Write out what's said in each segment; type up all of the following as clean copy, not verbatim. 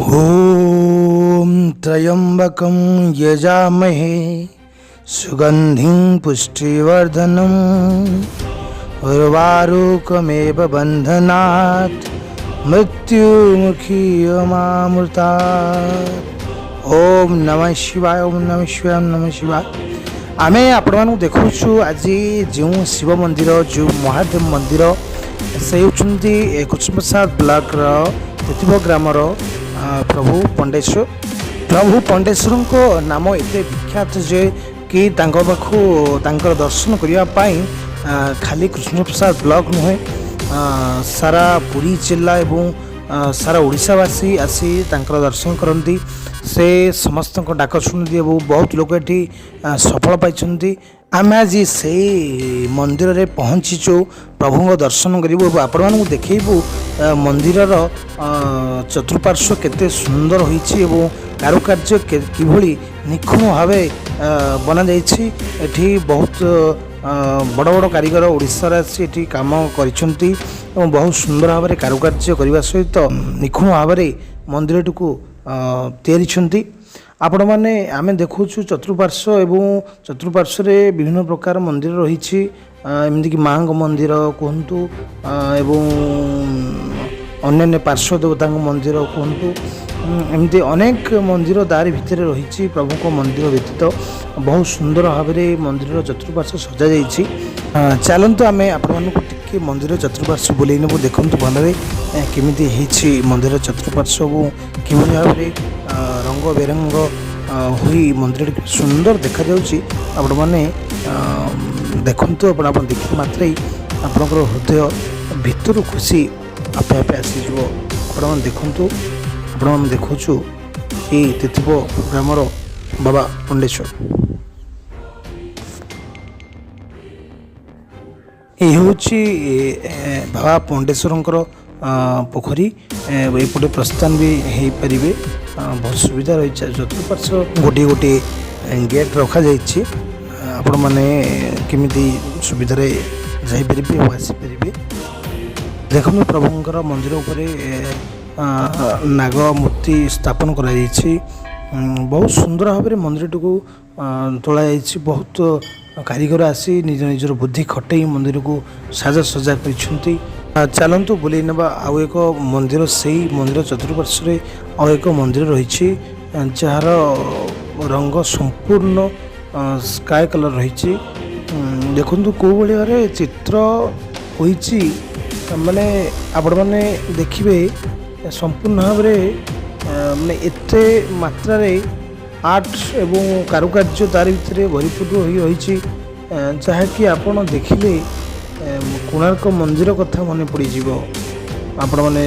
ॐ त्र्यम्बकं यजामहे सुगन्धिं पुष्टिवर्धनम् उर्वारुकमेव बन्धनात् मृत्युमुखीयमामृतात्। ओम नमः शिवाय, ओम नमः शिवाय, ओम नमः शिवाय। आमे आपण देखु आज जो शिव मंदिर, जो महादेव मंदिर से होती कुसुमप्रसाद ब्लॉक तिथिव ग्रामर प्रभु पंडेश्वर को नाम एत विख्यात जे कि पाखु दर्शन करने खाली कृष्णप्रसाद ब्लॉक नुहे सारा पुरी जिला एवं सारा ओडिशावासी आसी दर्शन करती से समस्त डाक शुणी बहुत लोग ये सफल पाई। आम आज से मंदिर रे पहुँचीचु प्रभु दर्शन करूँ आपण मानू देखू मंदिर चतुर्पार्श्व केते सुंदर होइछि एवं कारुकार्य किभली निखुण भाव बना जाइछि। एठी बहुत बड़ बड़ कारीगर ओडिशा आसी एठी काम करिसेंती एवं बहुत सुंदर भाव में कारुकार्य करने सहित निखुण भाव में मंदिर टी तैयारी आपण मैंने आम देखु चतुर्पार्श्व एवं चतुर्पार्श्व विभिन्न प्रकार मंदिर रही एमती माँ मंदिर कहतु एवं अन्य पार्श्व देवता मंदिर कहतु एमती अनेक मंदिर दारी भितर रही प्रभु मंदिर व्यतीत बहुत सुंदर भाव में मंदिर चतुर्पार्श्व सजा जाइए। चलतु आम आपण टे मंदिर चतुर्पार्श्व बुले नबू देखु भल केमी मंदिर चतुर्पार्श्व कि भाव में रंग बेरंग हुई मंदिर सुंदर देखा आपण मैंने देखु आप देखा मात्र आपणकर हृदय भितर खुशी आपे आपे आसीज। आपण देखु आपण देखु ये तिथिव ग्रामर बाबा पंडेश्वर ये हूँ बाबा पंडेश्वर पोखरी एपटे प्रस्थान भी हो पारे बहुत सुविधा रही है। चतुर्पार्श्व गोटे गोटे गेट रखा जाइए आपण मैंने केमी सुविधा जापर आसीपर। देखो प्रभुंर मंदिर उपर नाग मूर्ति स्थापन कर बहुत सुंदर भाव में मंदिर टी तोला बहुत कारीगर आसी निज निजर बुद्धि खटई मंदिर को साजा सजा कर। चलतु बुले ना आउ एक मंदिर से मंदिर चतुर्पार्श्व आउ एक मंदिर रही जार रंग संपूर्ण स्काई कलर रही। देखु कौ भाई चित्र होइछि माने आपण मैंने देखिए संपूर्ण भाव में एते मात्रा आर्ट एवं कारुकार्य तार भितर भरपूर हो रही जहाँकि आपड़ देखिले कोणार्क मंदिर कथा मन पड़ज। आपण मैंने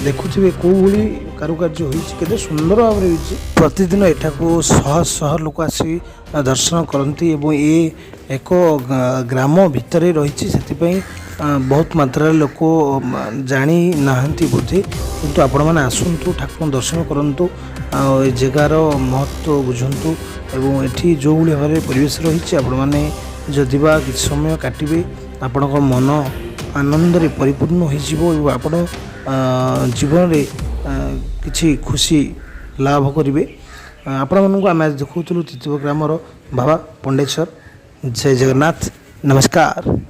देखुवे कौ भाई कारुकार्य होते सुंदर भाव में प्रतिदिन एठाकू शह शह लोक आसी दर्शन करती ये एक ग्राम भितर रही से बहुत मात्रा लोक जानी नहांती बोधे किंतु आपण मैंने आसतु ठाकुर दर्शन करंतु जगार महत्व बुझंतु एवं एठी जो भाव में परिवेश रही आपण मैंने जदि बा किसी समय काटिबे आपण मन आनंद रे परिपूर्ण हो आपण जीवन रे किछि खुशी लाभ करेंगे। आपण मानक आम देखुलु तिथिव ग्रामर बाबा पंडेश्वर। जय जगन्नाथ, नमस्कार।